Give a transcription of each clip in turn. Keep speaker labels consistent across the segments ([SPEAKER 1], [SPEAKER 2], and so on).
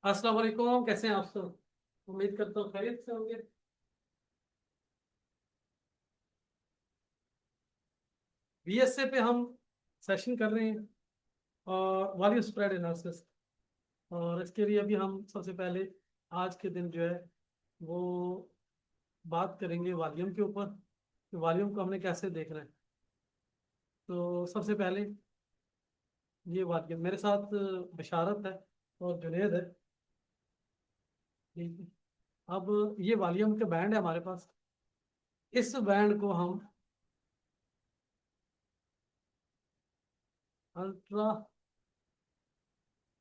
[SPEAKER 1] अस्सलाम वालेकुम, कैसे हैं आप सब। उम्मीद करता हूँ खैरियत से होंगे। बीएसए पे हम सेशन कर रहे हैं और वैल्यू स्प्रेड एनालिसिस। और इसके लिए अभी हम सबसे पहले आज के दिन जो है वो बात करेंगे वॉल्यूम के ऊपर कि वॉल्यूम को हमने कैसे देखना है। तो सबसे पहले ये वॉल्यूम मेरे साथ बशारत है और जुनेद है। ठीक है। अब ये वॉल्यूम के बैंड है हमारे पास। इस बैंड को हम अल्ट्रा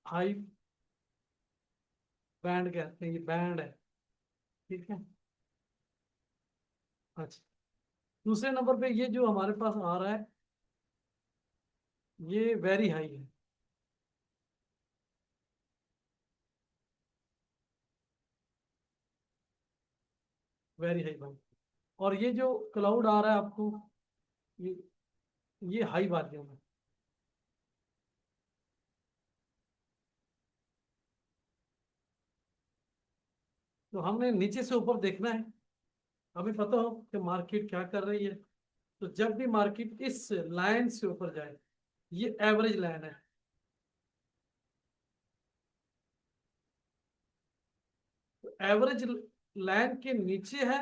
[SPEAKER 1] हाई बैंड कहते हैं। ये बैंड है। ठीक है। अच्छा, दूसरे नंबर पे ये जो हमारे पास आ रहा है ये वेरी हाई है। Very high band. और ये जो क्लाउड आ रहा है आपको, ये ये हाई वॉल्यूम है। तो हमने नीचे से ऊपर देखना है। हमें पता हो कि मार्केट क्या कर रही है। तो जब भी मार्केट इस लाइन से ऊपर जाए, ये एवरेज लाइन है। तो एवरेज लाइन के नीचे है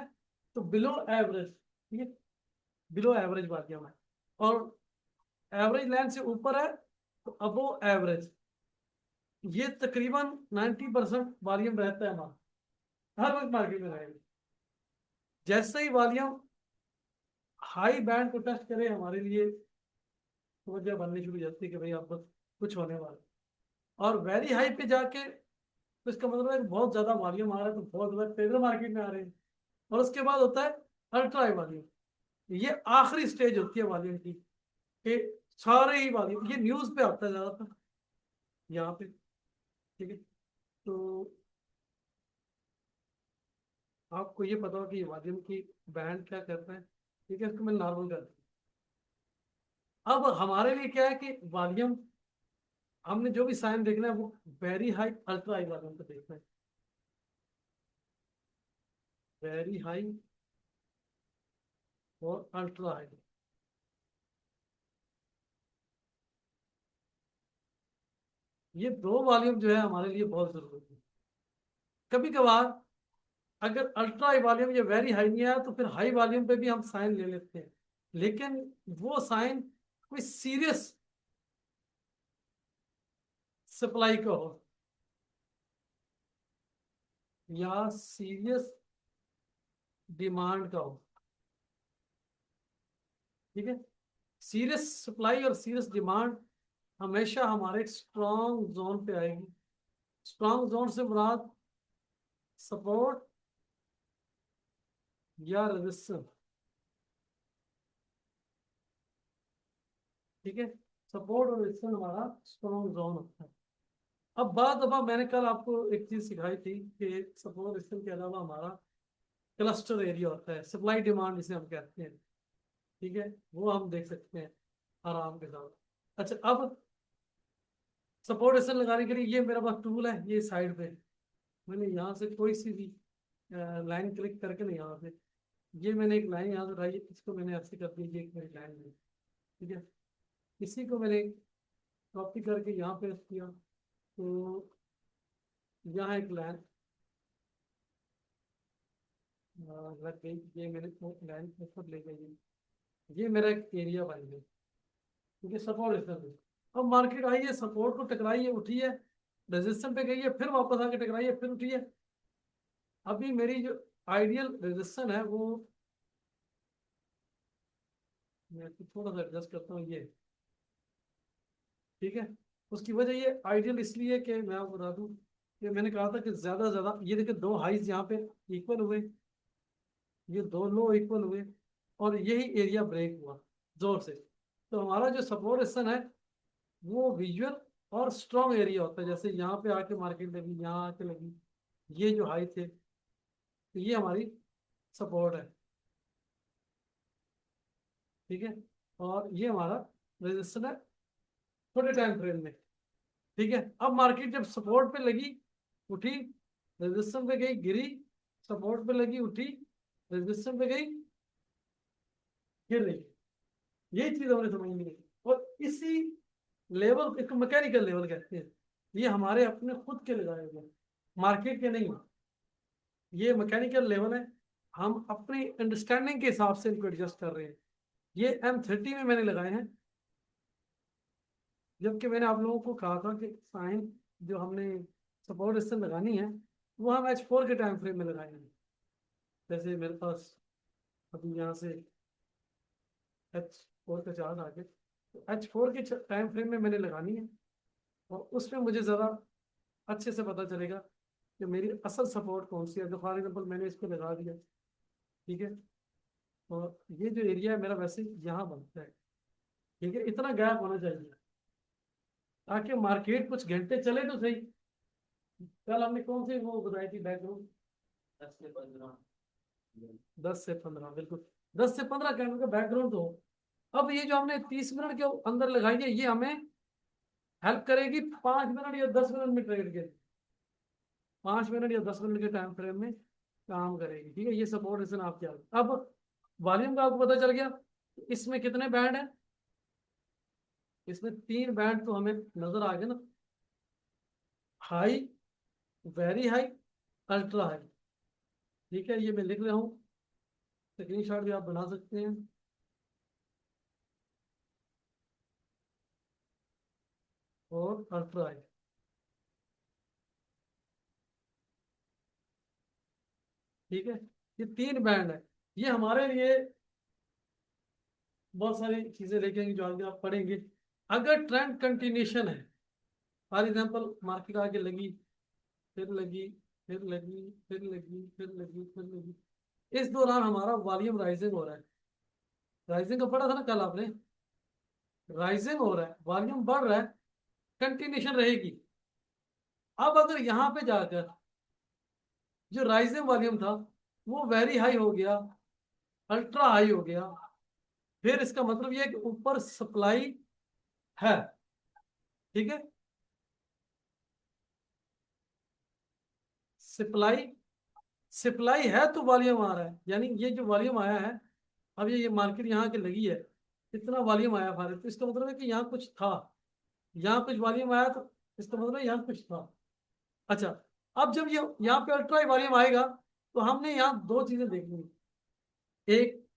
[SPEAKER 1] तो बिलो एवरेज। ठीक है। बिलो एवरेज वॉल्यूम है। और एवरेज लाइन से ऊपर है तो अबो एवरेज। ये तकरीबन 90% वॉल्यूम रहता है हमारा। हर वक्त मार्केट में रहेगा। जैसे ही वॉल्यूम हाई बैंड को टच करे हमारे लिए तो वजह बननी शुरू हो जाती है कि भाई अब बस कुछ होने वाला है। और वेरी हाई पे जाके तो इसका मतलब है कि बहुत ज्यादा वॉल्यूम आ रहा है, तो बहुत ज्यादा ट्रेडर मार्केट में आ रहे हैं। और उसके बाद होता है अल्ट्रा हाई वॉल्यूम। ये आखिरी स्टेज होती है वॉल्यूम की कि सारे ही वॉल्यूम ये न्यूज पे आता है ज्यादातर यहाँ पे। ठीक है। तो आपको ये पता हो कि ये वॉल्यूम की बैंड क्या करता है। ठीक है, इसको मैं नॉर्मल कर दूं। अब हमारे लिए क्या है कि वॉल्यूम हमने जो भी साइन देखना है वो very high ultra high volume पे देखना है। वेरी हाई और अल्ट्रा हाई, ये दो वॉल्यूम जो है हमारे लिए बहुत जरूरी है। कभी कभार अगर अल्ट्रा हाई वॉल्यूम या वेरी हाई नहीं आया तो फिर हाई वॉल्यूम पे भी हम साइन ले लेते हैं। लेकिन वो साइन कोई सीरियस सप्लाई का हो या सीरियस डिमांड का हो। ठीक है। सीरियस सप्लाई और सीरियस डिमांड हमेशा हमारे स्ट्रॉन्ग जोन पे आएगी। स्ट्रॉन्ग जोन से मुराद सपोर्ट या रेजिस्टेंस। ठीक है। सपोर्ट और रेजिस्टेंस हमारा स्ट्रॉन्ग जोन होता है। अब बात दफा मैंने कल आपको एक चीज सिखाई थी कि सपोर्ट रेजिस्टेंस के अलावा हमारा क्लस्टर एरिया होता है, सप्लाई डिमांड जिसे हम कहते हैं। ठीक है, वो हम देख सकते हैं आराम के साथ। अच्छा, अब सपोर्ट रेजिस्टेंस लगाने के लिए ये मेरा पास टूल है, ये साइड पे मैंने यहाँ से कोई सी भी लाइन क्लिक करके ना, यहाँ से ये मैंने एक लाइन यहाँ से उठाई, इसको मैंने ऐसे कर दी, ये एक मेरी लाइन है। ठीक है। इसी को मैंने कॉपी करके यहाँ पेस्ट किया तो यहाँ एक लाइन लग गई। ये मैंने लाइन ऊपर ले गई। ये मेरा एक एरिया बन गया। ठीक है, सपोर्ट इस तरह। अब मार्केट आई है, सपोर्ट को टकराई है, उठी है, रेजिस्टेंस पे गई है, फिर वापस आके टकराई है, फिर उठी है। अभी मेरी जो आइडियल रेजिस्टेंस है वो, मैं इसको थोड़ा सा एडजस्ट करता हूँ ये। ठीक है। उसकी वजह ये आइडियल इसलिए कि मैं आपको बता दूं कि मैंने कहा था कि ज्यादा ज्यादा ये देखिए दो हाइज यहाँ पे इक्वल हुए, ये दो लो इक्वल हुए, और यही एरिया ब्रेक हुआ जोर से। तो हमारा जो सपोर्ट रेजिस्टेंस है वो विजुअल और स्ट्रॉन्ग एरिया होता है। जैसे यहाँ पे आके मार्केट लगी, यहाँ आके लगी, ये जो हाई थे, तो ये हमारी सपोर्ट है। ठीक है। और ये हमारा रेजिस्टेंस है छोटे टाइम फ्रेम में। ठीक है। अब मार्केट जब सपोर्ट पे लगी उठी, रेजिस्टेंस पे गई, गिरी, सपोर्ट पे लगी, उठी, रेजिस्टेंस पे गई, गिर रही। यही चीज हमें समझनी है। और इसी लेवल, इसको मैकेनिकल लेवल कहते हैं। ये हमारे अपने खुद के लगाए हुए, मार्केट के नहीं। ये मैकेनिकल लेवल है, हम अपनी अंडरस्टैंडिंग के हिसाब से इनको एडजस्ट कर रहे हैं। ये M30 में मैंने लगाए हैं, जबकि मैंने आप लोगों को कहा था कि साइन जो हमने सपोर्ट रेजिस्टेंस लगानी है वो हम H4 के टाइम फ्रेम में लगाए हैं। जैसे मेरे पास अभी यहाँ से H4 का चार्ट आ गया, तो H4 के टाइम फ्रेम में मैंने लगानी है, और उसमें मुझे ज़रा अच्छे से पता चलेगा कि मेरी असल सपोर्ट कौन सी है। तो फॉर एग्जाम्पल मैंने इसको लगा दिया, ठीक है, और ये जो एरिया है मेरा वैसे यहाँ बनता है, ठीक है, इतना गैप होना चाहिए ताकि मार्केट कुछ घंटे चले तो सही। कल हमने कौन सी वो बताई थी बैकग्राउंड, 10 से 15, बिल्कुल 10 से 15 कैंडल का बैकग्राउंड हो। अब ये जो हमने 30 मिनट के अंदर लगाई है, ये हमें हेल्प करेगी 5 मिनट या 10 मिनट में ट्रेड के, 5 मिनट या 10 मिनट के टाइम फ्रेम में काम करेगी, ठीक है। ये सपोर्ट रेजिस्टेंस आप क्या, अब वॉल्यूम का आपको पता चल गया। इसमें कितने बैंड है, इसमें 3 बैंड तो हमें नजर आ गए ना, high, very high, ultra high, ठीक है। ये मैं लिख रहा हूँ, स्क्रीन शॉट भी आप बना सकते हैं। और अल्ट्रा हाई, ठीक है। ये 3 बैंड है, ये हमारे लिए बहुत सारी चीजें लेके आएंगे जो आगे आप पढ़ेंगे। अगर ट्रेंड कंटिन्यूशन है, फॉर एग्जाम्पल मार्केट आगे लगी, फिर लगी, फिर लगी, फिर लगी, फिर लगी, फिर लगी, इस दौरान हमारा वॉल्यूम राइजिंग हो रहा है। राइजिंग का पढ़ा था ना कल आपने, राइजिंग हो रहा है, वॉल्यूम बढ़ रहा है, कंटिन्यूशन रहेगी। अब अगर यहाँ पे जाकर जो राइजिंग वॉल्यूम था वो वेरी हाई हो गया, अल्ट्रा हाई हो गया, फिर इसका मतलब ये है कि ऊपर सप्लाई है, ठीक है। सप्लाई, सप्लाई है तो वॉल्यूम आ रहा है, यानी ये जो वॉल्यूम आया है, अब ये मार्केट यहाँ के लगी है, इतना वॉल्यूम आया भारत, तो इसका मतलब है कि यहाँ कुछ था, यहाँ कुछ वॉल्यूम आया, तो इसका मतलब है यहाँ कुछ था। अच्छा, अब जब ये यहाँ पे अल्ट्रा वॉल्यूम आएगा तो हमने यहाँ दो चीजें देखनी है। एक,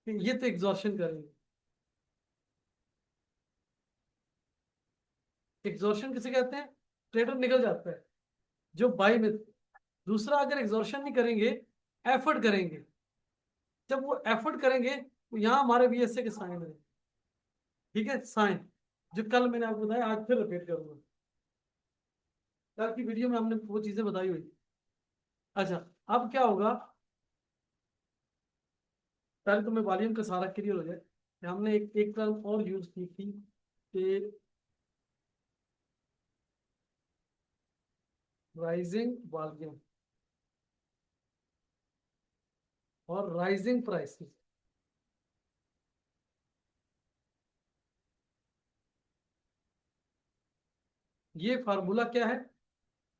[SPEAKER 1] कि ये तो एग्जॉर्शन करेंगे, एग्जॉर्शन किसे कहते हैं, ट्रेडर निकल जाता है जो बाई में। दूसरा, अगर एग्जॉर्शन नहीं करेंगे, एफर्ट करेंगे, जब वो एफर्ट करेंगे तो यहाँ हमारे बीएसए के साइन है, ठीक है, साइन, जो कल मैंने आपको बताया, आज फिर रिपीट करूंगा, कल की वीडियो में हमने वो चीजें बताई हुई। अच्छा, अब क्या होगा, पहले तो मैं वॉल्यूम का सारा क्लियर हो जाए। हमने एक टर्म और यूज की थी कि राइजिंग वॉल्यूम और राइजिंग प्राइसेस। ये फार्मूला क्या है,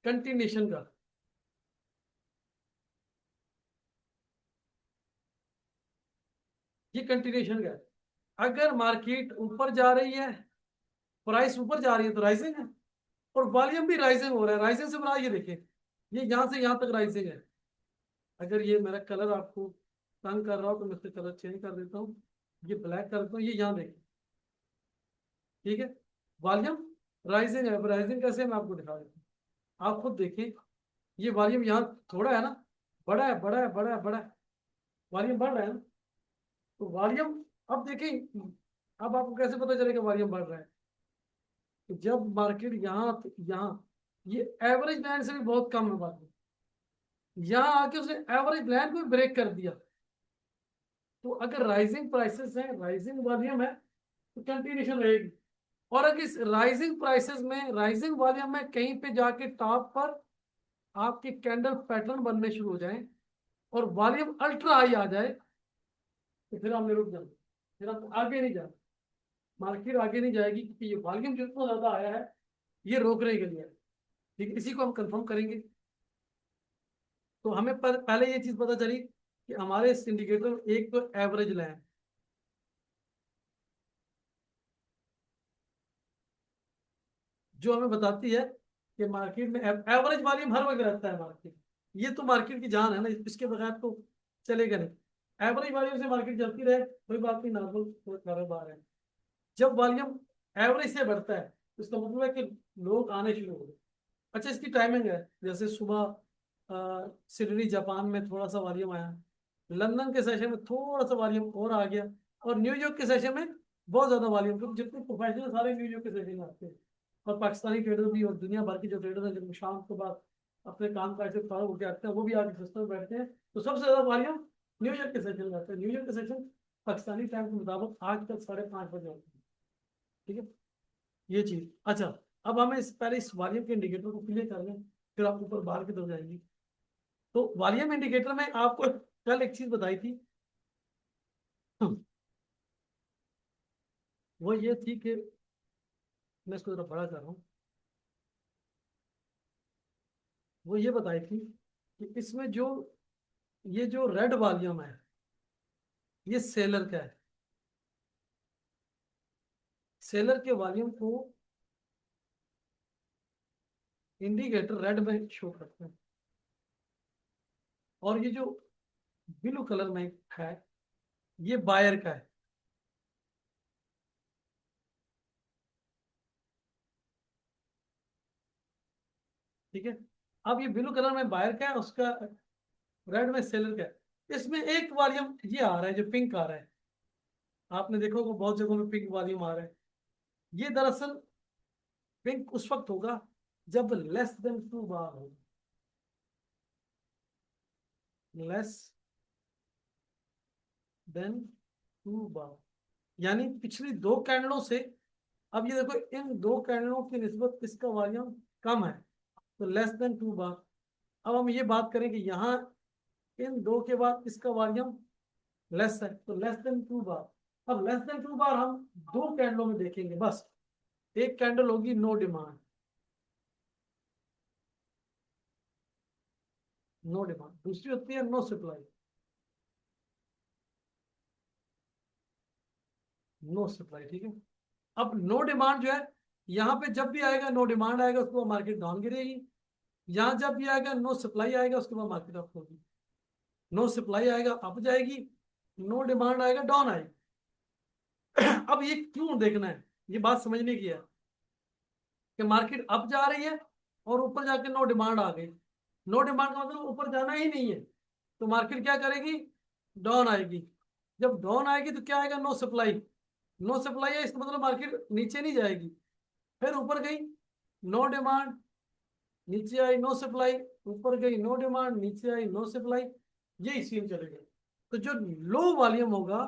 [SPEAKER 1] कंटिन्यूशन का, ये कंटिन्यूशन का है। अगर मार्केट ऊपर जा रही है, प्राइस ऊपर जा रही है तो राइजिंग है, और वॉल्यूम भी राइजिंग हो रहा है। राइजिंग से बना, ये देखें, ये यहाँ से यहाँ तक राइजिंग है। अगर ये मेरा कलर आपको तंग कर रहा हो तो मैं इससे कलर चेंज कर देता हूँ, ये ब्लैक कर देता हूँ, ये यहाँ देखें, ठीक है। वॉल्यूम राइजिंग है, राइजिंग कैसे है मैं आपको दिखा देता हूँ, आप खुद देखिए। ये वॉल्यूम यहाँ थोड़ा है ना, बड़ा है, बड़ा है, बड़ा है, बड़ा है, वॉल्यूम बढ़ रहा है ना, तो वॉल्यूम, अब देखें, अब आपको कैसे पता चलेगा वॉल्यूम बढ़ रहा है, तो जब मार्केट यहाँ, ये एवरेज लाइन से भी बहुत कम है बात, यहाँ आके उसने एवरेज लाइन को ब्रेक कर दिया। तो अगर राइजिंग प्राइसेस है, राइजिंग वॉल्यूम है, तो कंटिन्यूशन रहेगी। और अगर इस राइजिंग प्राइसेस में, राइजिंग वॉल्यूम में कहीं पे जाके टॉप पर आपके कैंडल पैटर्न बनने शुरू हो जाए और वॉल्यूम अल्ट्रा हाई आ जाए, तो फिर हमने रुक जाना, फिर हम आगे नहीं जाना, मार्केट आगे नहीं जाएगी, क्योंकि ये वॉल्यूम जितना ज्यादा आया है ये रोकने के लिए है। ठीक है, इसी को हम कंफर्म करेंगे। तो हमें पहले ये चीज पता चली कि हमारे इस इंडिकेटर में एक तो एवरेज लाइन, जो हमें बताती है कि मार्केट में एवरेज वॉल्यूम हर वक्त रहता है मार्केट। ये तो मार्केट की जान है ना, इसके बगैर तो चलेगा नहीं। एवरेज वॉल्यूम से मार्केट चलती रहे, कोई बात नहीं, नॉर्मल कारोबार है। जब वॉल्यूम एवरेज से बढ़ता है तो इसका मतलब है कि लोग आने शुरू हो गए। अच्छा, इसकी टाइमिंग है, जैसे सुबह सिडनी जापान में थोड़ा सा वॉल्यूम आया, लंदन के सेशन में थोड़ा सा वॉल्यूम और आ गया, और न्यूयॉर्क के सेशन में बहुत ज्यादा वॉल्यूम, क्योंकि जितने प्रोफेशनल सारे न्यूयॉर्क के सेशन में आते हैं। और पाकिस्तानी ट्रेडर भी और दुनिया भर के जो ट्रेडर हैं, जब शाम के बाद अपने काम काज से फारग होकर आते हैं, वो भी आके सिस्टम में बैठते हैं, तो सबसे ज्यादा वॉल्यूम न्यूयॉर्क के सेशन में आता है। न्यूयॉर्क के सेशन पाकिस्तानी टाइम के मुताबिक आज तक 5:30 बजे होते हैं। ठीक है, ये चीज। अच्छा, अब हमें पहले इस वॉल्यूम के इंडिकेटर को क्लियर कर लें, फिर आप ऊपर बाहर की तरफ जाएंगे। तो वॉल्यूम इंडिकेटर में आपको कल एक चीज बताई थी, वो ये थी कि मैं इसको जरा बड़ा कर रहा हूँ। वो ये बताई थी कि इसमें जो ये जो रेड वॉल्यूम है, ये सेलर का है। सेलर के वॉल्यूम को इंडिकेटर रेड में शो करते हैं, और ये जो ब्लू कलर में है, ये बायर का है। ठीक है, अब ये ब्लू कलर में बायर का है, उसका रेड में सेलर का है। इसमें एक वॉल्यूम ये आ रहा है जो पिंक आ रहा है, आपने देखा होगा बहुत जगहों में पिंक वॉल्यूम आ रहा है। ये दरअसल पिंक उस वक्त होगा जब लेस देन 2 बार हो, लेस देन 2 बार, यानी पिछली 2 कैंडलों से। अब ये देखो, इन 2 कैंडलों की निस्बत इसका वॉल्यूम कम है, तो लेस देन 2 बार। अब हम ये बात करें कि यहाँ इन दो के बाद इसका वॉल्यूम लेस है, तो लेस देन 2 बार। अब लेस देन 2 बार हम 2 कैंडलों में देखेंगे बस। एक कैंडल होगी नो डिमांड, नो डिमांड, दूसरी होती है नो सप्लाई, नो सप्लाई। ठीक है, अब नो डिमांड जो है, यहाँ पे जब भी आएगा नो डिमांड आएगा, उसके बाद मार्केट डाउन गिरेगी। यहाँ जब भी आएगा नो सप्लाई आएगा, उसके बाद मार्केट अप होगी। नो सप्लाई आएगा अप जाएगी, नो डिमांड आएगा डाउन आएगी। अब ये क्यों देखना है, ये बात समझने की है कि मार्केट अप जा रही है और ऊपर जाके नो डिमांड आ गई। नो डिमांड का मतलब ऊपर जाना ही नहीं है, तो मार्केट क्या करेगी, डाउन आएगी। जब डाउन आएगी तो क्या आएगा, नो सप्लाई। नो सप्लाई है, इसका मतलब मार्केट नीचे नहीं जाएगी। फिर ऊपर गई नो डिमांड, नीचे आई नो सप्लाई, ऊपर गई नो डिमांड, नीचे आई नो सप्लाई, ये सीन चलेगा। तो जो लो वॉल्यूम होगा,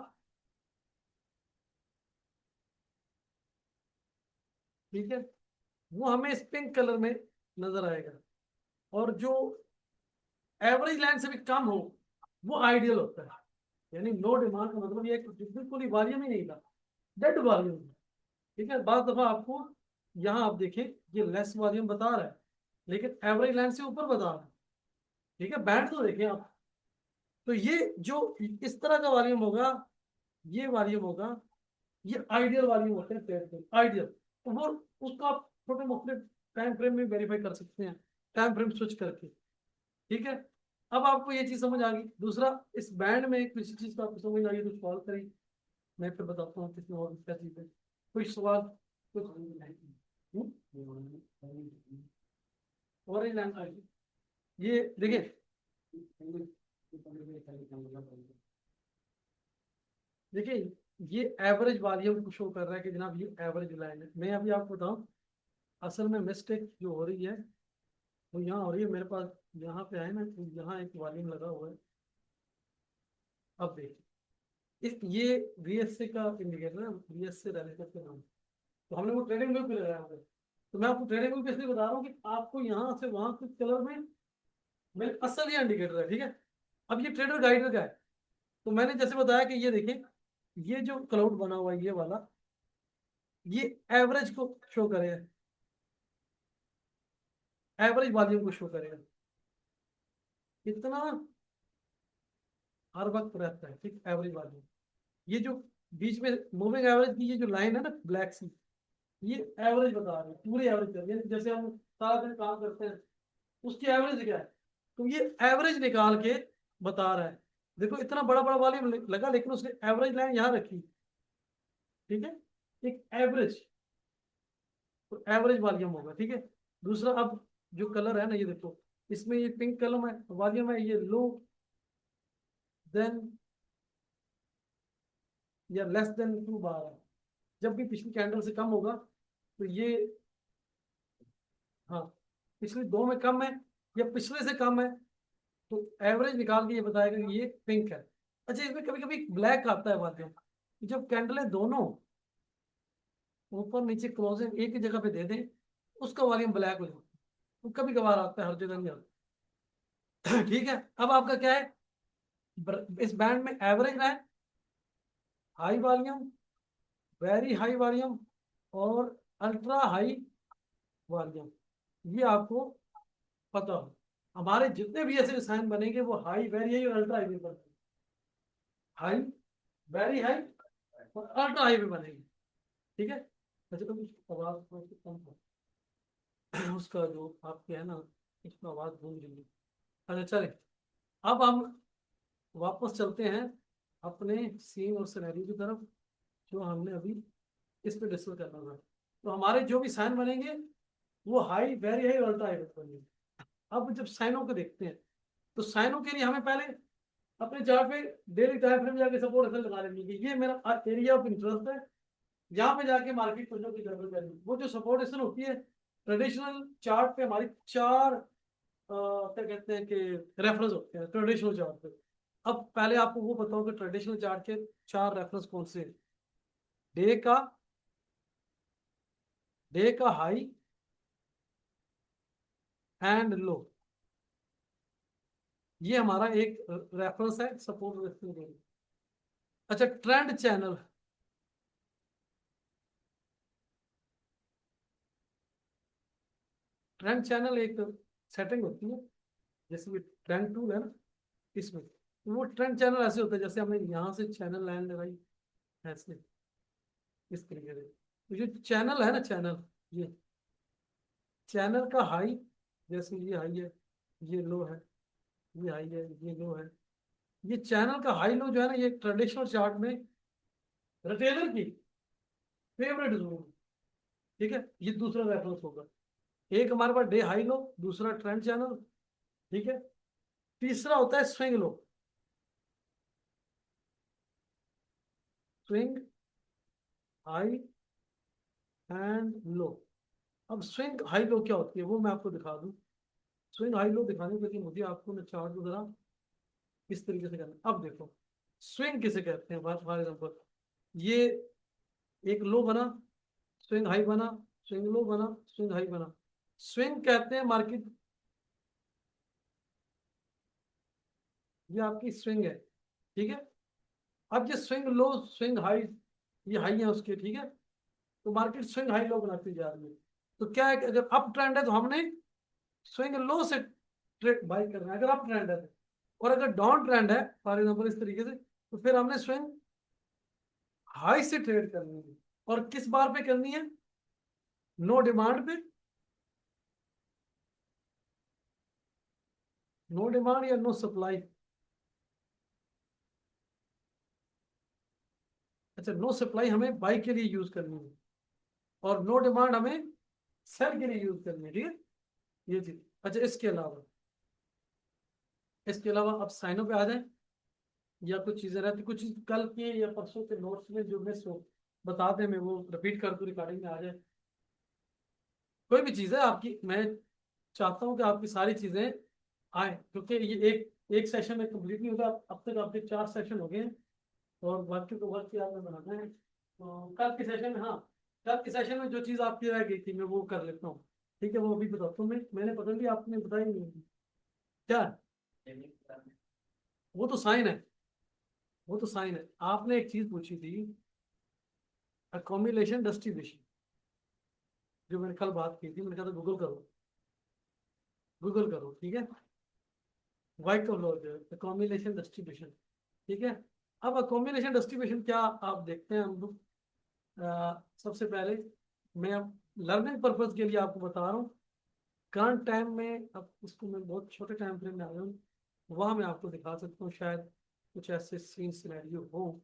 [SPEAKER 1] ठीक है, वो हमें इस पिंक कलर में नजर आएगा। और जो एवरेज लाइन से भी कम हो, वो आइडियल होता है। यानी नो डिमांड का मतलब ये है कि बिल्कुल ही वॉल्यूम ही नहीं था, डेड वॉल्यूम। ठीक है, बात दफा आपको यहाँ आप देखें, ये लेस वॉल्यूम बता रहा है, लेकिन एवरेज लाइन से ऊपर बता रहा है। ठीक है, बैंड तो देखें आप। तो ये जो इस तरह का वॉल्यूम होगा, ये वॉल्यूम होगा, ये आइडियल वॉल्यूम होते हैं ट्रेड के, आइडियल। तो वो उसको आप छोटे मुख्तलिफ टाइम फ्रेम में वेरीफाई कर सकते हैं, टाइम फ्रेम स्विच करके। ठीक है, अब आपको ये चीज समझ आ गई। दूसरा, इस बैंड में किसी चीज का आपको समझ आ गई तो सॉल्व करें, मैं फिर बताता हूँ किसमें और क्या चीज है। कोई सवाल, कुछ और लाइन आएगी, ये देखिए, देखिए ये एवरेज वॉल्यूम को शो कर रहा है कि जनाब ये एवरेज लाइन है। मैं अभी आपको बताऊं, असल में मिस्टेक जो हो रही है वो यहाँ हो रही है मेरे पास। यहाँ पे है ना, तो यहाँ एक वॉल्यूम लगा हुआ है। अब देखिए, ये VSA का इंडिकेटर है, VSA रैलिटर के नाम। तो हमने वो ट्रेडिंग व्यू पे लगाया हुआ है। तो मैं आपको ट्रेडिंग व्यू पे इसलिए बता रहा हूँ कि आपको यहाँ से वहां कुछ कलर में मेरे असल ये इंडिकेटर है। ठीक है, अब ये ट्रेडर गाइडर का है। तो मैंने जैसे बताया कि ये देखिए, ये जो क्लाउड बना हुआ है ये वाला, ये एवरेज को शो करेगा, एवरेज वॉल्यूम को शो करेगा। कितना हर वक्त रहता है, ठीक, एवरेज वॉल्यूम। ये जो बीच में मूविंग एवरेज की ये जो लाइन है ना ब्लैक सी, ये एवरेज बता रही है, पूरे एवरेज कर रही है। जैसे हम सारा दिन काम करते हैं, उसकी एवरेज क्या है, तो ये एवरेज निकाल के बता रहा है। देखो इतना बड़ा बड़ा वॉल्यूम लगा, लेकिन उसने एवरेज लाइन यहाँ रखी, ठीक है, एक एवरेज, तो एवरेज वॉल्यूम होगा, ठीक है। दूसरा, अब जो कलर है ना, ये देखो, इसमें ये पिंक कलर है, वॉल्यूम है, ये लो देन या लेस देन 2 बार है। जब भी पिछली कैंडल से कम होगा तो ये, हाँ, पिछले दो में कम है या पिछले से कम है, तो एवरेज निकाल के ये बताएगा कि ये पिंक है। अच्छा, इसमें कभी कभी ब्लैक आता है वॉल्यूम, जब कैंडलें दोनों ऊपर नीचे क्लोजिंग एक ही जगह पे दे दें, उसका वॉल्यूम ब्लैक हो जाता है। तो कभी कभार आता है, हर जगह नहीं आता। ठीक है, अब आपका क्या है, इस बैंड में एवरेज है, high volume, very high volume और अल्ट्रा हाई वॉल्यूम, ये आपको पता हो। हमारे जितने भी ऐसे साइन बनेंगे वो हाई, वेरी हाई और अल्ट्रा हाई भी बनेंगे, हाई, वेरी हाई और अल्ट्रा हाई भी बनेंगे, ठीक है। वैसे तो कुछ आवाज थोड़ी सी कम है, उसका जो आपके है ना, उसमें आवाज गूंज रही है। अच्छा चले, अब हम वापस चलते हैं अपने सीन और सिनेरियो की तरफ, जो हमने अभी इस पे डिस्कस करना था। तो हमारे जो भी साइन बनेंगे वो हाई, वेरी हाई और अल्ट्रा हाई बनेंगे। अब जब साइनों को देखते हैं, तो साइनों के लिए हमें पहले अपने चार्ट पे डेली टाइम फ्रेम जाके सपोर्ट ऐसे लगा लेंगे कि ये मेरा एरिया ऑफ इंटरेस्ट है, यहाँ पे जाके मार्केट खोजने की जरूरत है। वो जो सपोर्टेशन होती है ट्रेडिशनल चार्ट पे, हमारी चार क्या कहते हैं कि रेफरेंस होते हैं ट्रेडिशनल चार्ट पे। अब पहले आपको वो बताओ कि ट्रेडिशनल चार्ट के चार रेफरेंस कौन से हैं। डे का, डे का हाई एंड लो, ये हमारा एक रेफरेंस है सपोर्ट रखने के लिए। अच्छा, ट्रेंड चैनल, ट्रेंड चैनल एक सेटिंग होती है, जैसे कि ट्रेंड टूल है ना, इसमें तो वो ट्रेंड चैनल ऐसे होता है, जैसे हमने यहाँ से चैनल लाइन लगाई ऐसे, इस तरीके से। तो जो चैनल है ना, चैनल, ये चैनल का हाई, जैसे ये हाई है, ये लो है, ये हाई है, ये लो है, ये चैनल का हाई लो जो है ना, ये ट्रेडिशनल चार्ट में रिटेलर की फेवरेट जोन है, ठीक है। ये दूसरा रेफरेंस होगा। एक हमारे पास डे हाई लो, दूसरा ट्रेंड चैनल, ठीक है। तीसरा होता है swing low, swing high and low. अब स्विंग हाई लो क्या होती है वो मैं आपको दिखा दूं। स्विंग हाई लो दिखाने के लिए मुझे आपको ना चार्ट को जरा इस तरीके से करना है। अब देखो, स्विंग किसे कहते हैं, फॉर एग्जाम्पल ये एक लो बना, स्विंग हाई बना, स्विंग लो बना, स्विंग हाई बना। स्विंग कहते हैं मार्केट, ये आपकी स्विंग है, ठीक है। अब ये स्विंग लो, स्विंग हाई, ये हाई है उसके, ठीक है। तो मार्केट स्विंग हाई लो बनाती जा रही है। तो क्या है कि अगर अप ट्रेंड है तो हमने स्विंग लो से ट्रेड बाई करना है, अगर अप ट्रेंड है तो। और अगर डाउन ट्रेंड है फॉर एग्जाम्पल इस तरीके से, तो फिर हमने स्विंग हाई से ट्रेड करनी है। और किस बार पे करनी है, नो डिमांड पे, नो डिमांड या नो सप्लाई। अच्छा, नो सप्लाई हमें बाई के लिए यूज करनी है, और नो डिमांड हमें सेल के लिए यूज करनी है, ठीक है, ये चीज। अच्छा, इसके अलावा अब साइनों पे आ जाए, या कुछ चीजें रहती, कुछ चीज कल के या परसों के नोट्स में जो मैं सो बता दें, मैं वो रिपीट कर दूं, रिकॉर्डिंग में आ जाए। कोई भी चीज़ है आपकी, मैं चाहता हूँ कि आपकी सारी चीज़ें आए, क्योंकि ये एक एक सेशन में कंप्लीट नहीं होगा। अब तक आपके 4 सेशन हो गए हैं, और बाकी तो वर्क की आपने बनाना है। तो कल के सेशन में, हाँ, कल के सेशन में जो चीज़ आपकी रह गई थी मैं वो कर लेता हूँ, ठीक है। वो अभी बताता हूँ, मैंने पता नहीं आपने बताई नहीं क्या। वो तो साइन है, वो तो साइन है। आपने एक चीज़ पूछी थी, अकोमिलेशन डिस्ट्रीब्यूशन, जो मैंने कल बात की थी, मैंने कहा था गूगल करो। गूगल करो, ठीक है। वाइट अकोमोडेशन डिस्ट्रीब्यूशन, ठीक है। अब अकोमोडेशन डिस्ट्रीब्यूशन क्या आप देखते हैं हम लोग। सबसे पहले मैं अब लर्निंग पर्पज के लिए आपको बता रहा हूँ। करंट टाइम में अब इसको मैं बहुत छोटे टाइम फ्रेम में आ गया हूँ, वहाँ मैं आपको दिखा सकता हूँ शायद कुछ ऐसे सीन सिनेरियो हो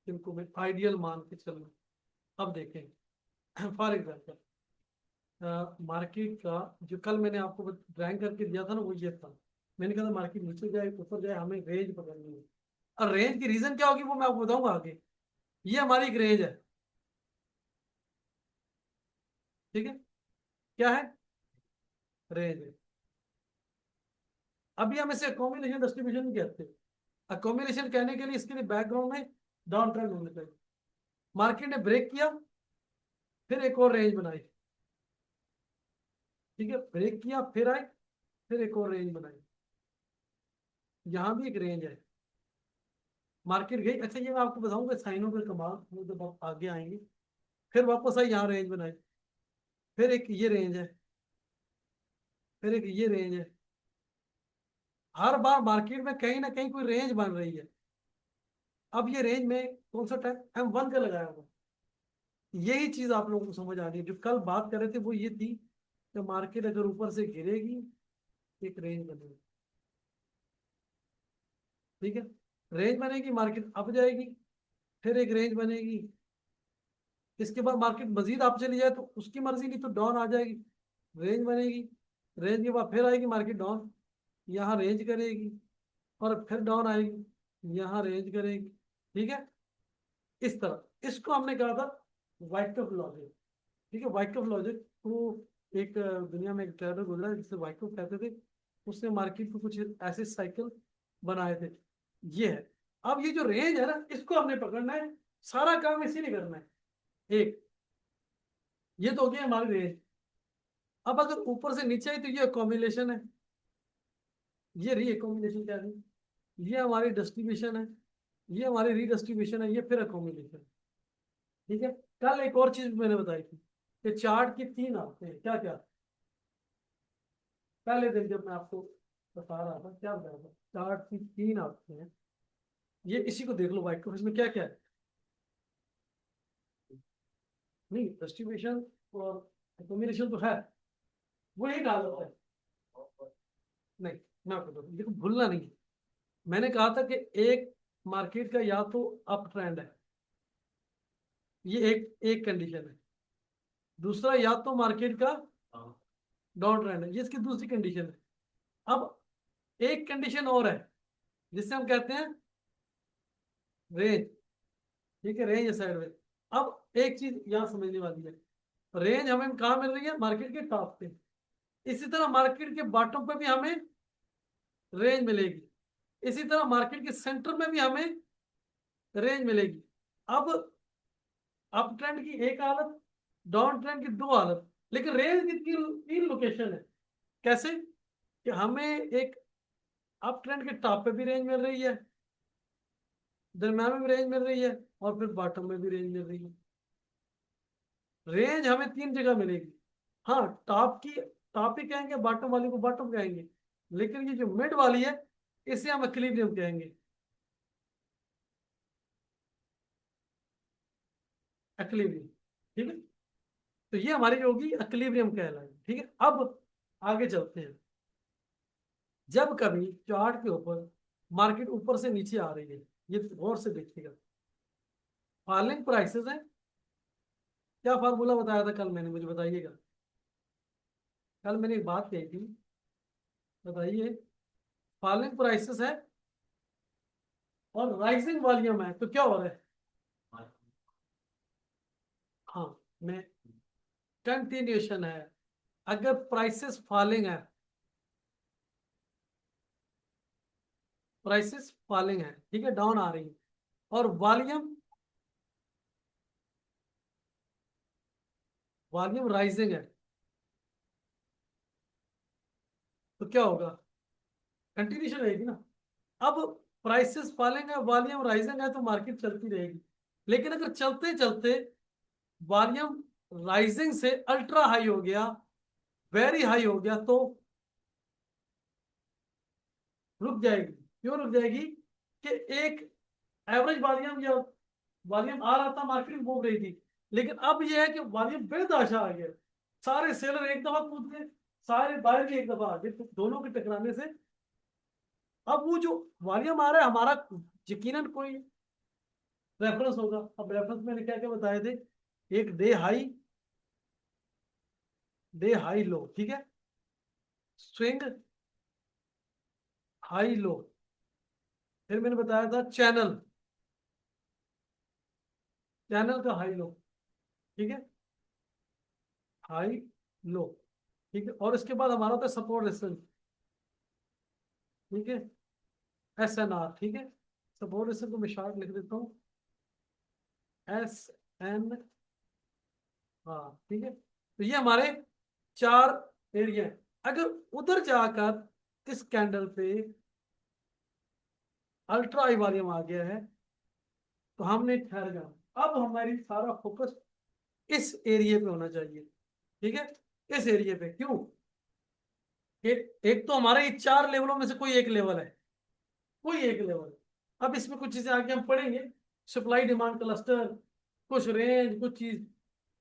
[SPEAKER 1] जिनको मैं आइडियल मान के चलूँ। अब देखें फॉर एग्जाम्पल मार्केट का जो कल मैंने आपको ड्राइंग करके दिया था ना, वो ये था। मैंने कहा था मार्केट नीचे जाए ऊपर जाए, हमें रेंज पकड़नी है। और रेंज की रीजन क्या होगी वो मैं आपको बताऊंगा आगे। ये हमारी एक रेंज है, ठीक है। क्या है? रेंज है। अभी हम इसे अकोमोडेशन डिस्ट्रीब्यूशन नहीं कहते। अकोमोडेशन कहने के लिए इसके लिए बैकग्राउंड में डाउन ट्रेंड होने चाहिए। मार्केट ने ब्रेक किया, फिर एक और रेंज बनाई, ठीक है। ब्रेक किया, फिर आए, फिर एक और रेंज बनाई। यहाँ भी एक रेंज है। मार्केट गई, अच्छा ये मैं आपको बताऊंगा साइनों पे कमाल, वो जब आप आगे आएंगे। फिर वापस आई, यहाँ रेंज बनाई, फिर एक ये रेंज है, फिर एक ये रेंज है। हर बार मार्केट में कहीं ना कहीं कोई रेंज बन रही है। अब ये रेंज में कौन सा टाइम M1 का लगाया हुआ। यही चीज आप लोगों को समझ आ रही है। जो कल बात कर रहे थे वो ये थी कि मार्केट अगर ऊपर से गिरेगी, एक रेंज बनेगी, ठीक है। रेंज बनेगी, मार्केट अप जाएगी, फिर एक रेंज बनेगी। इसके बाद मार्केट मजीद अप चली जाए तो उसकी मर्जी, नहीं तो डाउन आ जाएगी, रेंज बनेगी। रेंज के बाद फिर आएगी मार्केट डाउन, यहाँ रेंज करेगी, और फिर डाउन आएगी, यहाँ रेंज करेगी, ठीक है। इस तरह इसको हमने कहा था वाइटकॉफ लॉजिक, ठीक है। वाइटकॉफ लॉजिक को एक दुनिया में एक ट्रेडर गुजरा जिसे वाइटकॉफ कहते थे। उसने मार्केट को कुछ ऐसे साइकिल बनाए थे। ये है। अब ये जो रेंज है ना, इसको हमने पकड़ना है। सारा काम इसी ने करना है। एक ये तो हो गया हमारी रेंज। अब अगर ऊपर से नीचे आई तो ये अकोमोडेशन है। ये री अकोमोडेशन क्या है? ये हमारी डिस्ट्रीब्यूशन है, ये हमारी रीडिस्ट्रीब्यूशन है, ये फिर अकोमोडेशन, ठीक है। कल एक और चीज मैंने बताई थी कि चार्ट की तीन आते हैं। क्या क्या? पहले दिन जब मैं आपको बता रहा था, क्या बता रहा था, चार्ट की तीन आते हैं। ये इसी को देख लो व्हाइट को, इसमें क्या क्या है। नहीं, डिस्ट्रीब्यूशन और अकोमोडेशन तो है, वही डाल होता है। नहीं, मैं आपको बताऊं, देखो भूलना नहीं है। मैंने कहा था कि एक मार्केट का या तो अप ट्रेंड है, ये एक एक कंडीशन है। दूसरा, या तो मार्केट का डाउन ट्रेंड है, ये इसकी दूसरी कंडीशन है। अब एक कंडीशन और है जिससे हम कहते हैं रेंज, ठीक है। रेंज है साइडवेज। अब एक चीज यहां समझने वाली है, रेंज हमें कहाँ मिल रही है? मार्केट के टॉप पे। इसी तरह मार्केट के बॉटम पे भी हमें रेंज मिलेगी। इसी तरह मार्केट के सेंटर में भी हमें रेंज मिलेगी। अब अप ट्रेंड की एक हालत, डाउन ट्रेंड की दो हालत, लेकिन रेंज की तीन तीन लोकेशन है। कैसे? कि हमें एक अप ट्रेंड के टॉप पे भी रेंज मिल रही है, दरम्यान में भी रेंज मिल रही है, और फिर बॉटम में भी रेंज मिल रही है। रेंज हमें तीन जगह मिलेगी। हाँ, टॉप ही कहेंगे, बॉटम वाली को बॉटम कहेंगे, लेकिन ये जो मिड वाली है इसे हम इक्विलिब्रियम कहेंगे। इक्विलिब्रियम, ठीक है। तो ये हमारी होगी इक्विलिब्रियम कहलाएगी, ठीक है। अब आगे चलते हैं। जब कभी चार्ट के ऊपर मार्केट ऊपर से नीचे आ रही है, ये गौर से देखिएगा, फॉलिंग प्राइसेस है। क्या फार्मूला बताया था कल मैंने, मुझे बताइएगा। कल मैंने एक बात कही थी, बताइए। फॉलिंग प्राइसेस है और राइजिंग वॉल्यूम है, तो क्या हो रहा है? हाँ, मैं कंटिन्यूशन है। अगर प्राइसेस फॉलिंग है, प्राइसेस फॉलिंग है, ठीक है, डाउन आ रही है, और वॉल्यूम वॉल्यूम राइजिंग है, तो क्या होगा? कंटिन्यूशन रहेगी ना। अब प्राइसेस फॉलिंग है, वॉल्यूम राइजिंग है, तो मार्केट चलती रहेगी। लेकिन अगर चलते चलते वॉल्यूम राइजिंग से अल्ट्रा हाई हो गया, वेरी हाई हो गया, तो रुक जाएगी। क्यों रुक जाएगी? कि एक एवरेज वॉल्यूम या वॉल्यूम आ रहा था, मार्केट में घूम रही थी, लेकिन अब यह है कि वॉल्यूम बेतहाशा आ गया, सारे सेलर एक दफा कूद गए, सारे बायर भी एक दफा आ गए, तो दोनों के टकराने से अब वो जो वॉल्यूम आ रहा है हमारा, यकीनन कोई रेफरेंस होगा। अब रेफरेंस मैंने क्या क्या बताए थे, एक डे हाई लो, ठीक है, स्विंग हाई लो, फिर मैंने बताया था चैनल का हाई लो, ठीक है, हाई लो, ठीक है, और इसके बाद हमारा था सपोर्ट रेजिस्टेंस, ठीक है, SNR, ठीक है, सपोर्ट रेजिस्टेंस को मैं शॉर्ट लिख देता हूँ, SN, हाँ ठीक है। तो ये हमारे चार एरिया है। अगर उधर जाकर इस कैंडल पे अल्ट्रा हाई वॉल्यूम आ गया है, तो हमने ठहर जाना, अब हमारी सारा फोकस इस एरिया पे होना चाहिए, ठीक है, इस एरिया पे। क्यों? एक तो हमारे ये चार लेवलों में से कोई एक लेवल है, कोई एक लेवल। अब इसमें कुछ चीजें आगे हम पढ़ेंगे, सप्लाई डिमांड क्लस्टर, कुछ रेंज, कुछ चीज,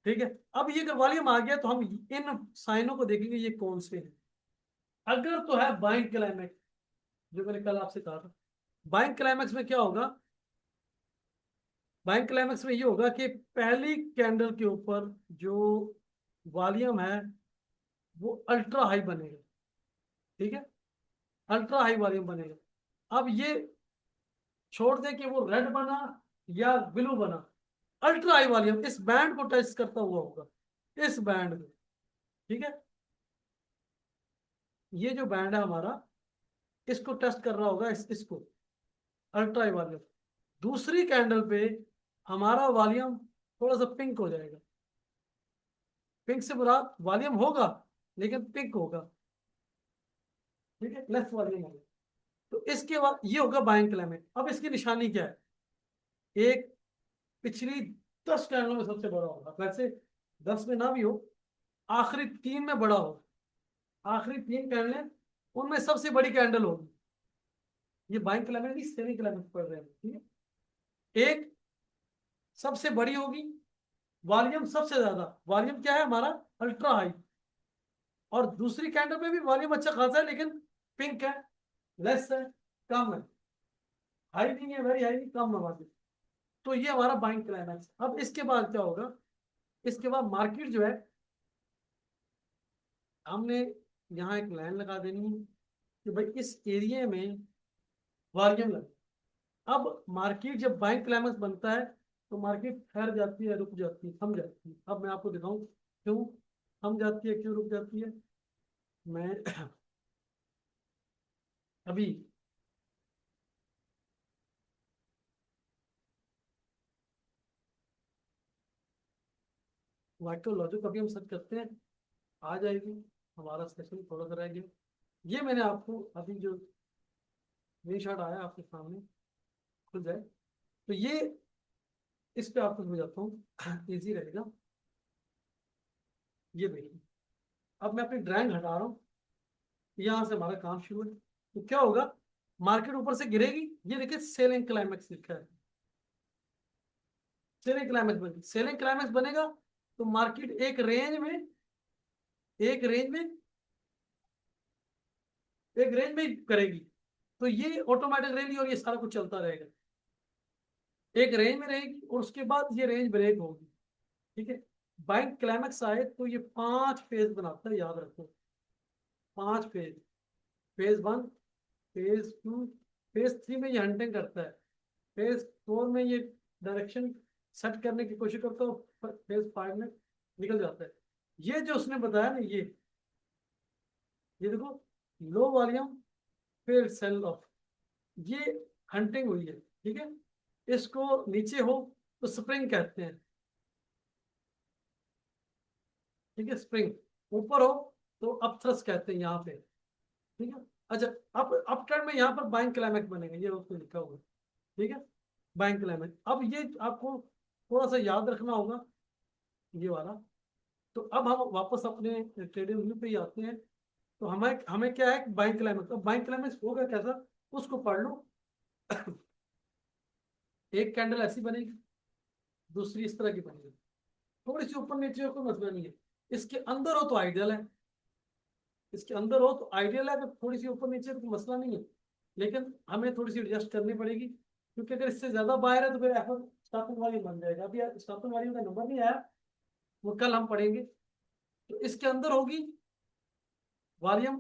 [SPEAKER 1] ठीक है। अब ये अगर वॉल्यूम आ गया तो हम इन साइनों को देखेंगे, ये कौन से हैं। अगर तो है बाइंग क्लाइमेक्स, जो मैंने कल आपसे कहा था, बाइंग क्लाइमेक्स में क्या होगा, बाइंग क्लाइमेक्स में ये होगा कि पहली कैंडल के ऊपर जो वॉल्यूम है वो अल्ट्रा हाई बनेगा, ठीक है, अल्ट्रा हाई वॉल्यूम बनेगा। अब ये छोड़ दे कि वो रेड बना या ब्लू बना, अल्ट्रा हाई वॉल्यूम इस बैंड को टच करता हुआ होगा, इस बैंड को, ठीक है, ये जो बैंड है हमारा, इसको टच कर रहा होगा, इसको अल्ट्रा हाई वॉल्यूम। दूसरी कैंडल पे हमारा वॉल्यूम थोड़ा सा पिंक हो जाएगा, पिंक से बुरा वॉल्यूम होगा लेकिन पिंक होगा, ठीक है, लेस वॉल्यूम होगा। तो इसके बाद ये होगा बाइंग क्लाइमेट। अब इसकी निशानी क्या है, एक पिछली 10 कैंडलों में सबसे बड़ा होगा, वैसे 10 में ना भी हो, आखिरी 3 में बड़ा हो, आखिरी 3 कैंडलें उनमें सबसे बड़ी कैंडल होगी। ये बाइंग क्लाइमेट नहीं, सेलिंग क्लाइमेट पढ़ रहे हैं, ठीक है। एक सबसे बड़ी होगी, वॉल्यूम सबसे ज्यादा, वॉल्यूम क्या है हमारा, अल्ट्रा हाई, और दूसरी कैंडल पे भी वॉल्यूम अच्छा खासा है लेकिन पिंक है, लेस है, कम है, हाई नहीं है, वेरी हाई नहीं, कम है वॉल्यूम। तो ये हमारा बाइंग क्लाइमैक्स। अब इसके बाद क्या होगा, इसके बाद मार्केट जो है, हमने यहाँ एक लाइन लगा देनी है कि भाई इस एरिया में वॉल्यूम लगे। अब मार्केट जब बाइंग क्लाइमैक्स बनता है तो मार्केट ठहर जाती है, रुक जाती है, थम जाती है। अब मैं आपको दिखाऊं क्यों थम जाती है, क्यों रुक जाती है। मैं अभी माइक्रोलॉजिक अभी हम सर्च करते हैं, आ जाएगी, हमारा सेशन थोड़ा सा रह गया। ये मैंने आपको अभी जो स्क्रीन शॉट आया आपके सामने खुल जाए, तो ये इस पे आपको समझाता हूँ, इजी रहेगा। ये देखिए, अब मैं अपनी ड्राइंग हटा रहा हूँ, यहाँ से हमारा काम शुरू है। तो क्या होगा, मार्केट ऊपर से गिरेगी, ये देखिए सेलिंग क्लाइमेक्स लिखा है, सेलिंग क्लाइमेक्स बनेगी, सेलिंग क्लाइमेक्स बनेगा तो मार्केट एक रेंज में एक रेंज में करेगी, तो ये ऑटोमेटिक रहेगी और ये सारा कुछ चलता रहेगा, एक रेंज में रहेगी और उसके बाद ये रेंज ब्रेक होगी, ठीक है। बाइंग क्लाइमेक्स आए तो ये 5 फेज बनाता है, याद रखो, 5 फेज, फेज 1, फेज 2, फेज 3 में ये हंटिंग करता है, फेज 4 में ये डायरेक्शन सेट करने की कोशिश करता है, फेज 5 में निकल जाता है। ये जो उसने बताया ना, ये देखो, लो वॉल्यूम फिर सेल ऑफ, ये हंटिंग हुई है, ठीक है। इसको नीचे हो तो स्प्रिंग कहते हैं, ठीक है, स्प्रिंग। ऊपर हो तो अपथ्रस्ट कहते हैं यहाँ पे, ठीक है। अच्छा, अप ट्रेंड में यहाँ पर बाइंग क्लाइमेक्स बनेगा, ये उसमें लिखा हुआ है, ठीक है, बाइंग क्लाइमेक्स। अब ये आपको थोड़ा सा याद रखना होगा, ये वाला। तो अब हम वापस अपने ट्रेडिंग व्यू पे ही आते हैं। तो हमें हमें क्या है, बाइंग क्लाइमेक्स। अब बाइंग क्लाइमेक्स होगा कैसा, उसको पढ़ लो। एक कैंडल ऐसी बनेगी, दूसरी इस तरह की बनेगी, थोड़ी सी ऊपर नीचे हो कोई मसला नहीं है। इसके अंदर हो तो आइडियल है, इसके अंदर हो तो आइडियल है, अगर थोड़ी सी ऊपर नीचे तो मसला नहीं है। लेकिन हमें थोड़ी सी एडजस्ट करनी पड़ेगी, क्योंकि अगर इससे ज्यादा बाहर है तो फिर एफ स्टार्टिंग वाली बन जाएगा। अभी स्टार्टिंग वाली का नंबर नहीं आया, वो कल हम पढ़ेंगे। तो इसके अंदर होगी वॉल्यूम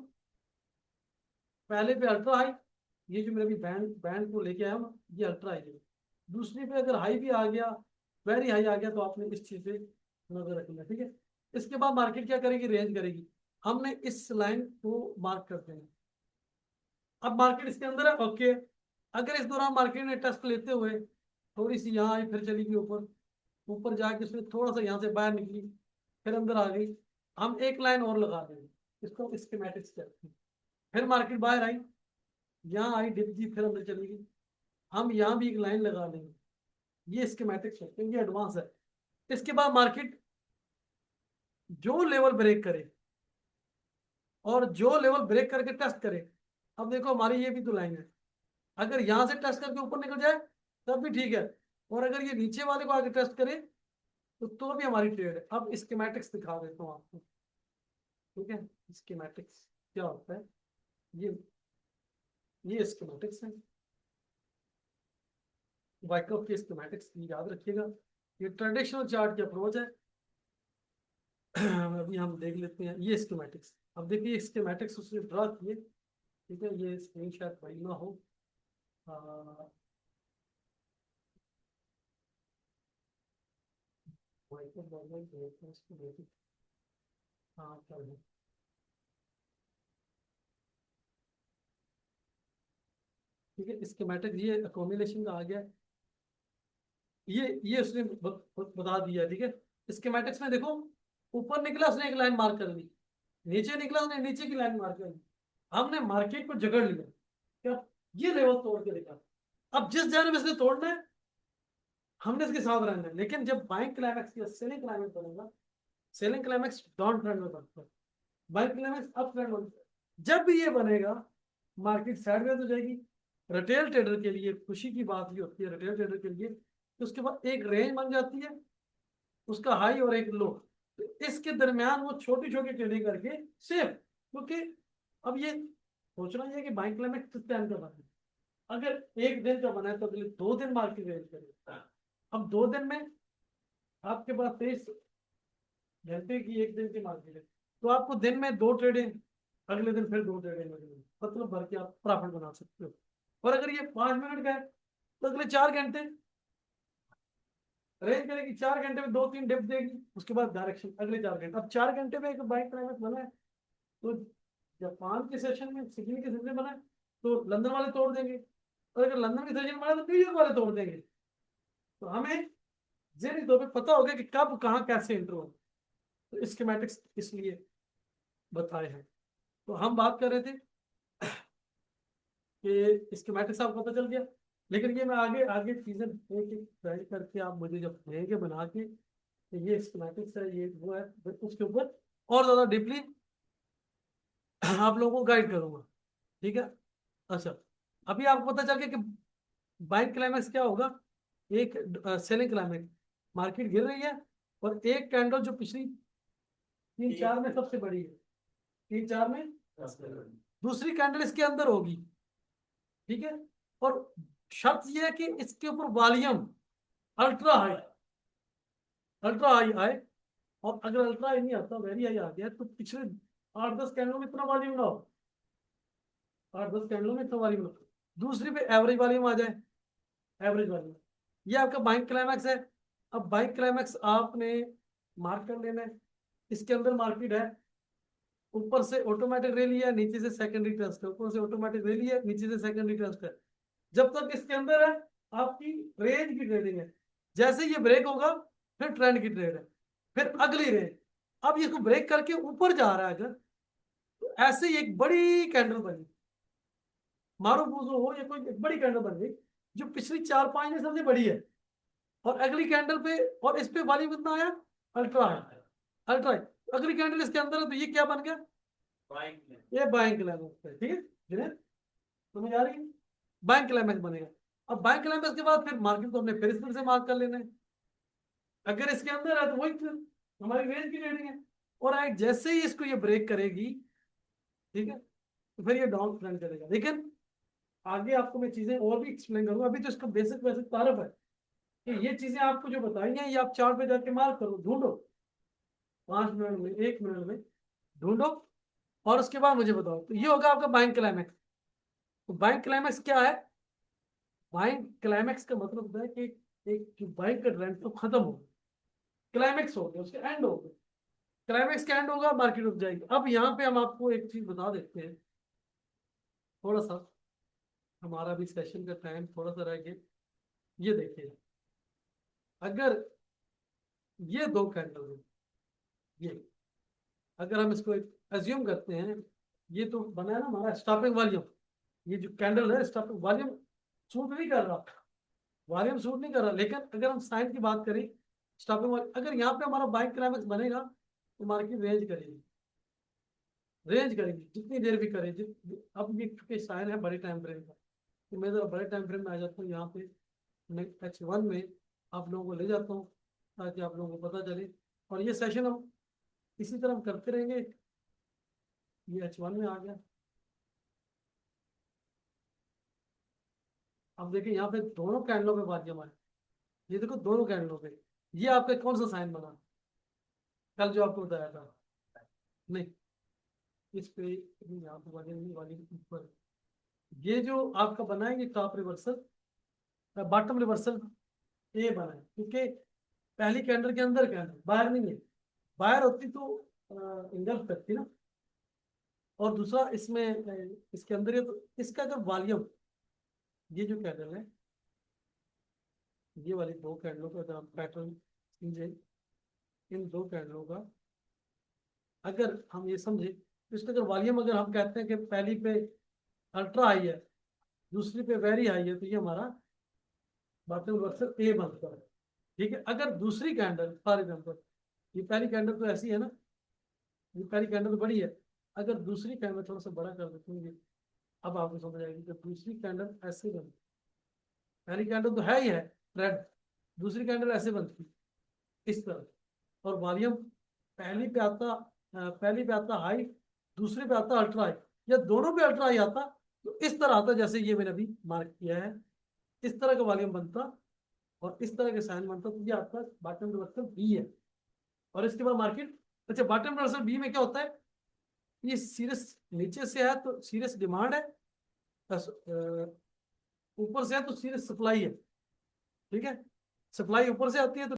[SPEAKER 1] पहले पे अल्ट्रा हाई, ये जो मेरे अभी बैंड बैंड को लेके आया हूं ना, ये अल्ट्रा हाई है। दूसरी पे अगर हाई भी आ गया, वेरी हाई आ गया, तो आपने इस चीज पे नजर रखना, ठीक है। इसके बाद मार्केट क्या करेगी, रेंज करेगी। हमने इस लाइन को मार्क कर देना। अब मार्केट इसके अंदर है, ओके। अगर इस दौरान मार्केट ने टेस्ट लेते हुए थोड़ी सी यहाँ आई, फिर चली गई ऊपर, ऊपर जाके उसने थोड़ा सा यहाँ से बाहर निकली, फिर अंदर आ गई, हम एक लाइन और लगा देंगे, इसको स्कीमेटिक्स कहते हैं। फिर मार्केट बाहर आई, यहाँ आई, डिप दी, फिर अंदर चली गई, हम यहाँ भी एक लाइन लगा लेंगे। ये स्कीमेटिक्स होते हैं, ये एडवांस है। इसके बाद मार्केट जो लेवल ब्रेक करे, और जो लेवल ब्रेक करके टेस्ट करे। अब देखो हमारी ये भी तो लाइन है, अगर यहाँ से टेस्ट करके ऊपर निकल जाए तब भी ठीक है, और अगर ये नीचे वाले को आगे टेस्ट करे तो भी हमारी ट्रेड है। अब स्कीमेटिक्स दिखा देता हूँ आपको, ठीक है। स्कीमेटिक्स क्या होता है, ये ये स्कीमेटिक्स है, वाइकअप के स्कीमेटिक्स याद रखिएगा। ये ट्रेडिशनल चार्ट की अप्रोच है। अभी हम देख लेते हैं ये स्कीमेटिक्स। अब देखिए स्कीमेटिक्स उसने ड्रा किए, ठीक है। ये स्क्रीन शायद बड़ी ना हो, वाइकअप हाँ क्या है, ठीक है। स्कीमेटिक्स ये अकोमोलेशन का आ गया, ये उसने बता दिया, ठीक है। स्कीमेटिक्स में देखो, ऊपर निकला उसने एक लाइन मार्क कर दी, नीचे निकला उसने नीचे की लाइन मार्क कर दी। हमने मार्केट को जकड़ लिया, क्या, ये लेवल तोड़ के देखा। अब जिस जानब इसने तोड़ना है, हमने इसके साथ रहना है। लेकिन जब बाइंग क्लाइमैक्स या सेलिंग क्लाइमैक्स बनेगा, सेलिंग क्लाइमैक्स डाउन ट्रेंड में बनता है, बाइंग क्लाइमैक्स अप ट्रेंड में बनता है। जब भी ये बनेगा, मार्केट साइडवेज हो जाएगी। रिटेल ट्रेडर के लिए खुशी की बात ये होती है, रिटेल ट्रेडर के लिए, तो उसके बाद एक रेंज बन जाती है, उसका हाई और एक लो, तो इसके दरमियान वो छोटी छोटी ट्रेडिंग करके सेफ। क्योंकि अब ये सोचना ये कि बाइंग क्लाइमैक्स किस टाइम का बना है, अगर एक दिन का बना है तो अगले 2 दिन मार्केट रेंज करेगा। अब 2 दिन में आपके पास 23 घंटे की एक दिन की मार्केट है, तो आपको दिन में 2 ट्रेडिंग, अगले दिन फिर 2 ट्रेडिंग, मतलब भर के आप प्रॉफिट बना सकते हो। और अगर ये 5 मिनट का है तो अगले 4 घंटे रेंज करेगी, 4 घंटे में 2-3 डिप देगी, उसके बाद डायरेक्शन अगले 4 घंटे। अब 4 घंटे में एक बाइक क्लाइमेक्स बना है, तो जापान के सेशन में, सिडनी के सेशन में बना है, तो लंदन वाले तोड़ देंगे, और अगर लंदन के सेशन में बना है तो न्यूयॉर्क वाले तोड़ देंगे। तो हमें जेरी दो पे पता होगा कि कब कहाँ कैसे एंटर हो। तो स्कीमेटिक्स इसलिए बताए हैं। तो हम बात कर रहे थे कि स्कीमेटिक्स आपको पता चल गया, लेकिन ये मैं आगे आगे चीजें एक एक ट्राई करके आप मुझे जब देंगे बना के, तो ये स्कीमेटिक्स है, ये वो है, फिर उसके ऊपर और ज्यादा डीपली आप लोगों को गाइड करूंगा, ठीक है। अच्छा, अभी आपको पता चल गया कि बाइंग क्लाइमैक्स क्या होगा। एक सेलिंग क्लाइमैक्स, मार्केट गिर रही है, और एक कैंडल जो पिछली 3-4 में सबसे बड़ी है, 3-4 में दूसरी कैंडल इसके अंदर होगी, ठीक है। और शर्त यह है कि इसके ऊपर volume ultra high, ultra high आए। और अगर अल्ट्रा हाई नहीं आता, वेरी हाई आ गया, तो पिछले 8-10 कैंडलों में इतना वॉल्यूम ना हो, 8-10 कैंडलों में इतना वॉल्यूम ना हो, दूसरी पे एवरेज वॉल्यूम आ जाए, एवरेज वॉल्यूम, ये आपका बाइंग क्लाइमैक्स है। अब बाइंग क्लाइमैक्स आपने मार्क कर लेना है। इसके अंदर मार्केट है, ऊपर से ऑटोमेटिक रैली है, नीचे से सेकेंडरी ट्रस्ट है, ऊपर से ऑटोमेटिक रैली है, नीचे से सेकेंडरी ट्रस्ट है। जब तक इसके अंदर है, आपकी रेंज की ट्रेडिंग है। जैसे ये ब्रेक होगा, फिर ट्रेंड की ट्रेड है, फिर अगली रेंज। अब इसको ब्रेक करके ऊपर जा रहा है अगर, तो ऐसे ही एक बड़ी कैंडल बनी, मारो बूझो हो, ये कोई एक बड़ी कैंडल बन गई, जो पिछली 4-5 में सबसे बड़ी है। और अगली कैंडल पे, और इस पे वॉल्यूम कितना आया, अल्ट्रा है, अल्ट्रा है। अगली कैंडल इसके अंदर है, तो ये क्या बन गया, ये बाइंग क्लाइमेक्स है, ठीक है जिन्हें समझ आ रही है, बाइंग क्लाइमेक्स बनेगा। अब बाइंग क्लाइमेक्स के बाद फिर मार्केट को हमने फिर इस तरह से मार्क कर लेना है, अगर इसके अंदर है तो वही फिर हमारी रेंज की रेटिंग है, और आए जैसे ही इसको ये ब्रेक करेगी, ठीक है, तो फिर ये डाउन ट्रेंड करेगा। लेकिन आगे आपको मैं चीजें और भी एक्सप्लेन करूंगा, अभी तो इसका बेसिक बेसिक तारफ है कि ये चीजें आपको जो बताई हैं ये आप चार्ट पे जाके मार्क करो, ढूंढो 5 मिनट में, 1 मिनट में ढूंढो, और उसके बाद मुझे बताओ। तो ये होगा आपका बाइंग क्लाइमेक्स। तो बाइंग क्लाइमेक्स क्या है? बाइंग क्लाइमेक्स का मतलब होता है कि एक बाइंग का ट्रेंड तो खत्म हो गया, क्लाइमेक्स हो गया, उसके एंड हो गया, क्लाइमेक्स का एंड होगा, मार्केट रुक जाएगी। अब यहाँ पे हम आपको एक चीज बता देते हैं, थोड़ा सा हमारा भी सेशन का टाइम थोड़ा सा रह गया। ये देखिए, अगर ये दो कैंडल है, ये अगर हम इसको एज्यूम करते हैं, ये तो बना है ना हमारा स्टॉपिंग वॉल्यूम, ये जो कैंडल है स्टॉपिंग वॉल्यूम सूट नहीं कर रहा, वॉल्यूम सूट नहीं कर रहा, लेकिन अगर हम साइन की बात करें स्टॉपिंग वॉल्यूम, अगर यहाँ पे हमारा बाइंग क्लाइमेक्स बनेगा तो मार्केट रेंज करेगी, रेंज करेगी जितनी देर भी करे अब ये चूंकि साइन है बड़े टाइम फ्रेम का, तो मैं जरा बड़े टाइम फ्रेम में आ जाता हूँ, यहाँ पे मैं H1 में आप लोगों को ले जाता हूँ ताकि आप लोगों को पता चले, और ये सेशन हम इसी तरह हम करते रहेंगे। ये H1 में आ गया। अब देखिए यहाँ पे दोनों कैंडलों पे बात जमा है, ये देखो दोनों कैंडलों पे, ये आपका कौन सा साइन बना कल जो आपको बताया था? नहीं, इस पे यहाँ पे वाली नहीं, वाली ऊपर, ये जो आपका बना है ये टॉप रिवर्सल, बॉटम रिवर्सल ए बना है, क्योंकि पहली कैंडल के अंदर कैंडल बाहर नहीं है, बाहर होती तो इंगल्फ करती ना, और दूसरा इसमें इसके अंदर है, तो इसका अगर वॉल्यूम, ये जो कैंडल है, ये वाली दो कैंडलों का अगर हम पैटर्न समझे, इन दो कैंडलों का अगर हम ये समझे, तो इसका अगर वॉल्यूम अगर हम कहते हैं कि पहली पे अल्ट्रा हाई है, दूसरी पे वेरी हाई है, तो ये हमारा बॉटम रिवर्सल ए बनता है, ठीक है। अगर दूसरी कैंडल फॉर एग्जाम्पल, ये पहली कैंडल तो ऐसी है ना, ये पहली कैंडल तो बड़ी है, अगर दूसरी कैंडल थोड़ा सा बड़ा कर देते हैं, अब आपको समझ आएगी कि दूसरी कैंडल ऐसे बनती, पहली कैंडल तो है ही है रेड, दूसरी कैंडल ऐसे बनती इस तरह, और वॉल्यूम पहली पे आता हाई, दूसरे पे आता अल्ट्रा हाई, या दोनों पे अल्ट्रा हाई आता, तो इस तरह आता जैसे ये मैंने अभी मार्क किया है, इस तरह का वॉल्यूम बनता और इस तरह के साइन बनता, तो ये आपका बॉटम रिवर्सल बी है। और इसके बाद मार्केट, अच्छा बॉटम रिवर्सल बी में क्या होता है, ये सीरियस नीचे से है तो सीरियस डिमांड है, बस ऊपर से है तो सीरियस सप्लाई है, ठीक है, सप्लाई ऊपर से आती है तो